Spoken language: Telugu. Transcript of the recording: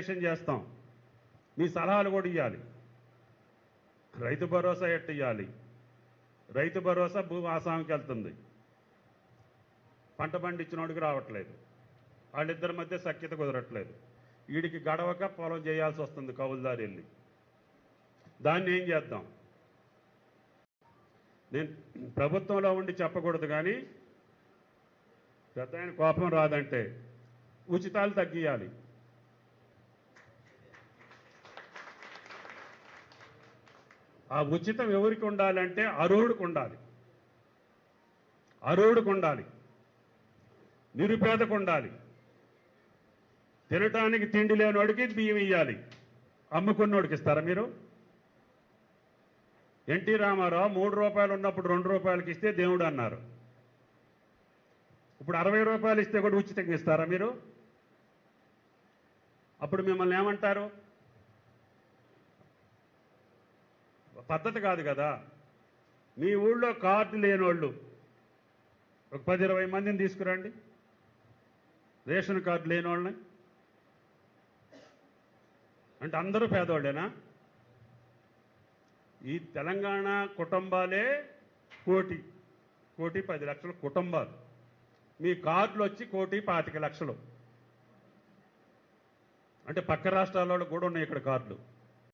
రికమెండేషన్ చేస్తాం, మీ సలహాలు కూడా ఇవ్వాలి. రైతు భరోసా ఎట్టు ఇవ్వాలి? రైతు భరోసా భూమి ఆసాంకి వెళ్తుంది, పంట పండించినోడికి రావట్లేదు, వాళ్ళిద్దరి మధ్య సఖ్యత కుదరట్లేదు. వీడికి గడవక పొలం చేయాల్సి వస్తుంది కౌలుదారు వెళ్ళి. దాన్ని ఏం చేద్దాం? నేను ప్రభుత్వంలో ఉండి చెప్పకూడదు, కానీ పెద్ద ఆయన కోపం రాదంటే ఉచితాలు తగ్గియాలి. ఆ ఉచితం ఎవరికి ఉండాలంటే అర్హుడికి ఉండాలి, అర్హుడికి ఉండాలి, నిరుపేదకు ఉండాలి. తినటానికి తిండి లేనివాడికి బియ్యం ఇవ్వాలి, అమ్ముకున్నోడికి ఇస్తారా మీరు? ఎన్టీ రామారావు 3 రూపాయలు ఉన్నప్పుడు 2 రూపాయలకి ఇస్తే దేవుడు అన్నారు. ఇప్పుడు 60 రూపాయలు ఇస్తే కూడా ఉచితంగా ఇస్తారా మీరు? అప్పుడు మిమ్మల్ని ఏమంటారు? పద్ధతి కాదు కదా. మీ ఊళ్ళో కార్డు లేనోళ్ళు ఒక 10-20 మందిని తీసుకురండి, రేషన్ కార్డు లేనోళ్ళని. అంటే అందరూ పేదోళ్ళేనా? ఈ తెలంగాణ కుటుంబాలే 1,10,00,000 కుటుంబాలు. మీ కార్డులు వచ్చి 1,25,00,000. అంటే పక్క రాష్ట్రాల కూడా ఉన్నాయి ఇక్కడ కార్డులు.